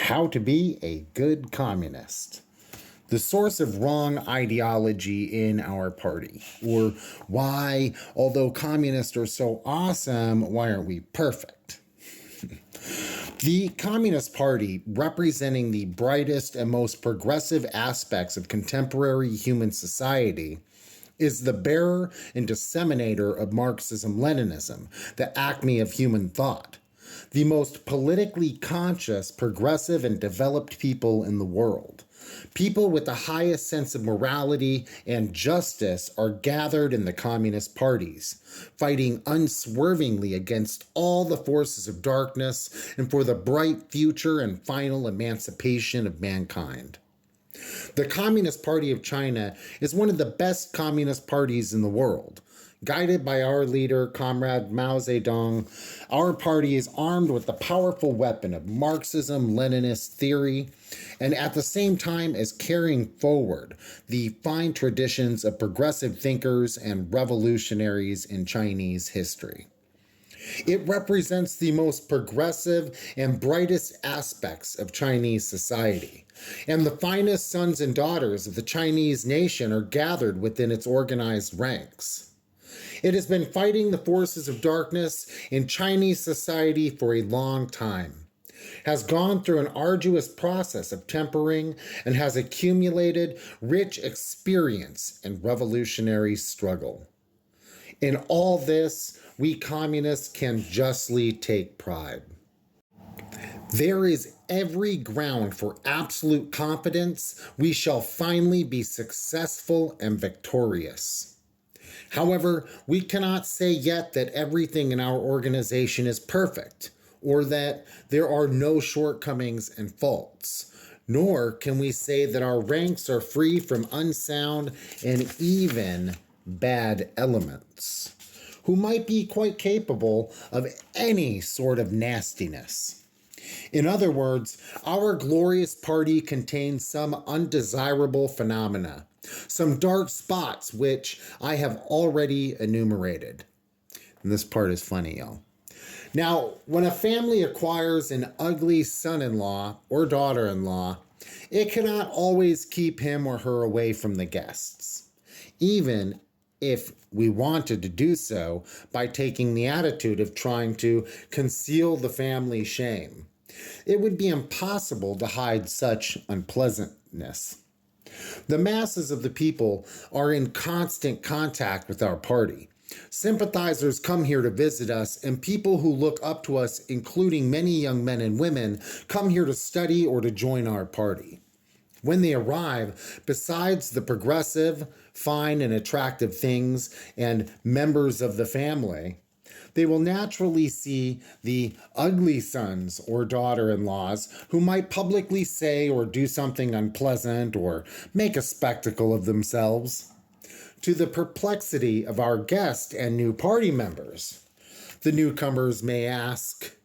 How to be a good communist. The source of wrong ideology in our party. Or why, although communists are so awesome, why aren't we perfect? The Communist Party, representing the brightest and most progressive aspects of contemporary human society, is the bearer and disseminator of Marxism-Leninism, the acme of human thought. The most politically conscious, progressive, and developed people in the world. People with the highest sense of morality and justice are gathered in the communist parties, fighting unswervingly against all the forces of darkness and for the bright future and final emancipation of mankind. The Communist Party of China is one of the best communist parties in the world. Guided by our leader, Comrade Mao Zedong, our party is armed with the powerful weapon of Marxism-Leninist theory, and at the same time is carrying forward the fine traditions of progressive thinkers and revolutionaries in Chinese history. It represents the most progressive and brightest aspects of Chinese society, and the finest sons and daughters of the Chinese nation are gathered within its organized ranks. It has been fighting the forces of darkness in Chinese society for a long time, has gone through an arduous process of tempering, and has accumulated rich experience in revolutionary struggle. In all this, we communists can justly take pride. There is every ground for absolute confidence we shall finally be successful and victorious. However, we cannot say yet that everything in our organization is perfect, or that there are no shortcomings and faults, nor can we say that our ranks are free from unsound and even bad elements, who might be quite capable of any sort of nastiness. In other words, our glorious party contains some undesirable phenomena, some dark spots which I have already enumerated. And this part is funny, y'all. Now, when a family acquires an ugly son-in-law or daughter-in-law, it cannot always keep him or her away from the guests, even if we wanted to do so by taking the attitude of trying to conceal the family shame. It would be impossible to hide such unpleasantness. The masses of the people are in constant contact with our party. Sympathizers come here to visit us, and people who look up to us, including many young men and women, come here to study or to join our party. When they arrive, besides the progressive, fine, and attractive things and members of the family, they will naturally see the ugly sons or daughter-in-laws who might publicly say or do something unpleasant or make a spectacle of themselves. To the perplexity of our guests and new party members, the newcomers may ask,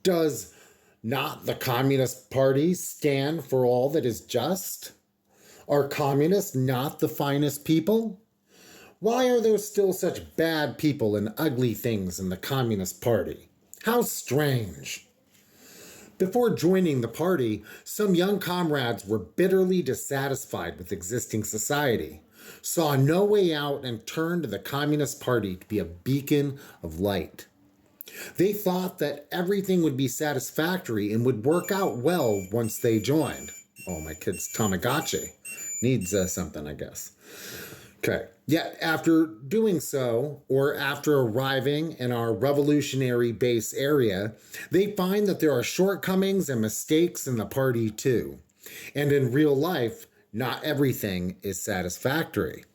does not the Communist Party stand for all that is just? Are communists not the finest people? Why are there still such bad people and ugly things in the Communist Party? How strange. Before joining the party, some young comrades were bitterly dissatisfied with existing society, saw no way out, and turned to the Communist Party to be a beacon of light. They thought that everything would be satisfactory and would work out well once they joined. Oh, my kid's Tamagotchi needs something, I guess. Okay. Yet after doing so, or after arriving in our revolutionary base area, they find that there are shortcomings and mistakes in the party too. And in real life, not everything is satisfactory.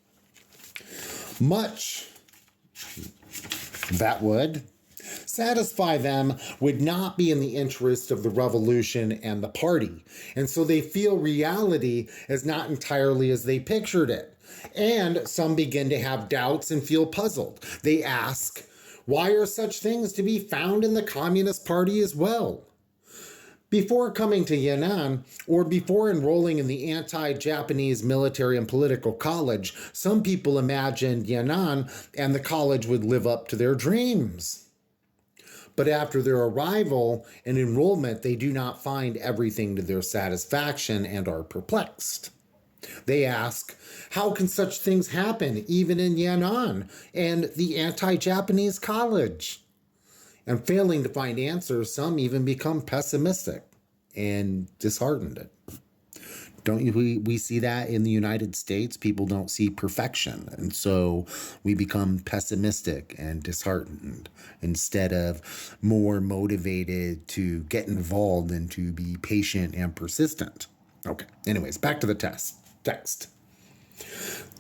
Much that would satisfy them would not be in the interest of the revolution and the party. And so they feel reality is not entirely as they pictured it. And some begin to have doubts and feel puzzled. They ask, why are such things to be found in the Communist Party as well? Before coming to Yan'an, or before enrolling in the anti-Japanese military and political college, some people imagined Yan'an and the college would live up to their dreams. But after their arrival and enrollment, they do not find everything to their satisfaction and are perplexed. They ask, how can such things happen even in Yan'an and the anti-Japanese college? And failing to find answers, some even become pessimistic and disheartened. Don't you? We see that in the United States. People don't see perfection. And so we become pessimistic and disheartened instead of more motivated to get involved and to be patient and persistent. Okay. Anyways, back to the text.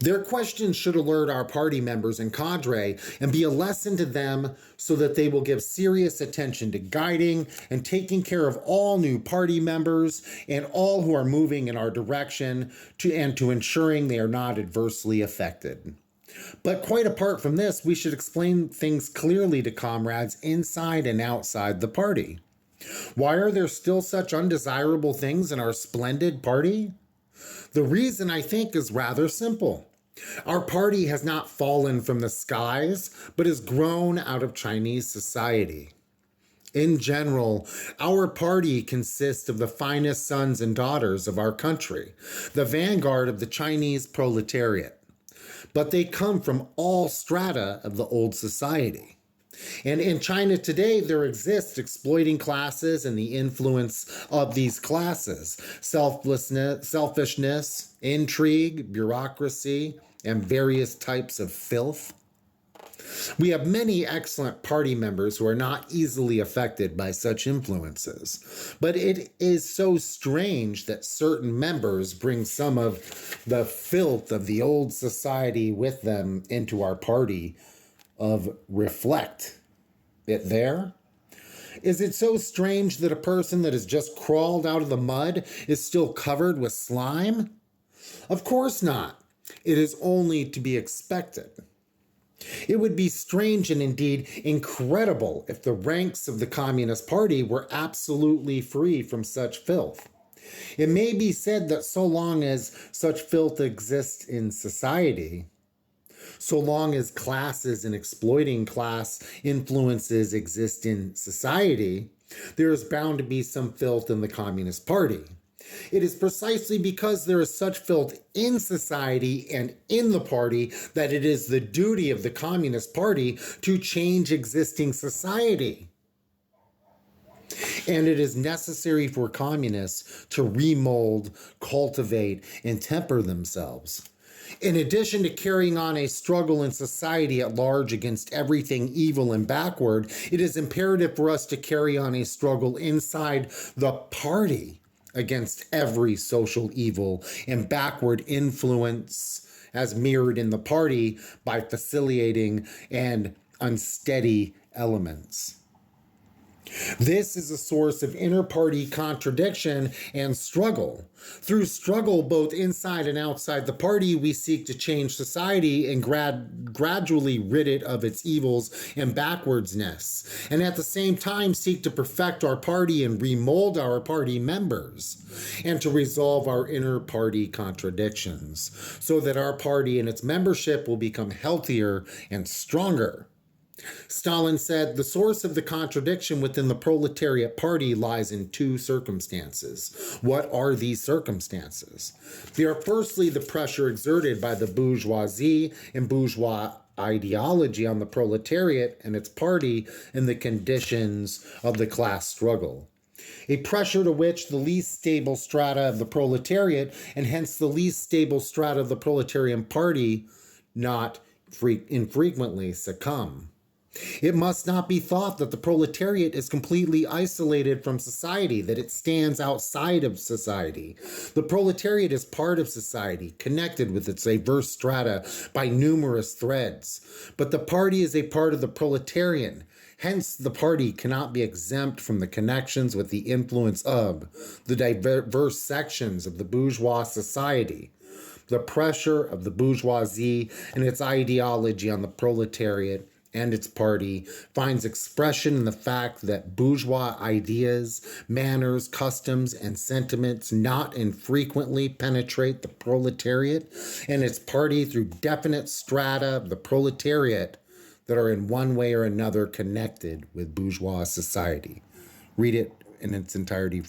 Their questions should alert our party members and cadre and be a lesson to them so that they will give serious attention to guiding and taking care of all new party members and all who are moving in our direction and to ensuring they are not adversely affected. But quite apart from this, we should explain things clearly to comrades inside and outside the party. Why are there still such undesirable things in our splendid party? The reason, I think, is rather simple. Our party has not fallen from the skies, but has grown out of Chinese society. In general, our party consists of the finest sons and daughters of our country, the vanguard of the Chinese proletariat. But they come from all strata of the old society. And in China today, there exists exploiting classes and the influence of these classes, selfishness, intrigue, bureaucracy, and various types of filth. We have many excellent party members who are not easily affected by such influences. But it is so strange that certain members bring some of the filth of the old society with them into our party of reflect it there? Is it so strange that a person that has just crawled out of the mud is still covered with slime? Of course not. It is only to be expected. It would be strange and indeed incredible if the ranks of the Communist Party were absolutely free from such filth. It may be said that so long as such filth exists in society, so long as classes and exploiting class influences exist in society, there is bound to be some filth in the Communist Party. It is precisely because there is such filth in society and in the party that it is the duty of the Communist Party to change existing society. And it is necessary for communists to remold, cultivate, and temper themselves. In addition to carrying on a struggle in society at large against everything evil and backward, it is imperative for us to carry on a struggle inside the party against every social evil and backward influence as mirrored in the party by facilitating and unsteady elements. This is a source of inter-party contradiction and struggle. Through struggle both inside and outside the party, we seek to change society and gradually rid it of its evils and backwardsness, and at the same time seek to perfect our party and remold our party members, and to resolve our inter-party contradictions, so that our party and its membership will become healthier and stronger. Stalin said, the source of the contradiction within the proletariat party lies in two circumstances. What are these circumstances? They are firstly the pressure exerted by the bourgeoisie and bourgeois ideology on the proletariat and its party in the conditions of the class struggle. A pressure to which the least stable strata of the proletariat and hence the least stable strata of the proletarian party not infrequently succumb. It must not be thought that the proletariat is completely isolated from society, that it stands outside of society. The proletariat is part of society, connected with its diverse strata by numerous threads. But the party is a part of the proletarian. Hence, the party cannot be exempt from the connections with the influence of the diverse sections of the bourgeois society. The pressure of the bourgeoisie and its ideology on the proletariat and its party finds expression in the fact that bourgeois ideas, manners, customs, and sentiments not infrequently penetrate the proletariat and its party through definite strata of the proletariat that are in one way or another connected with bourgeois society. Read it in its entirety.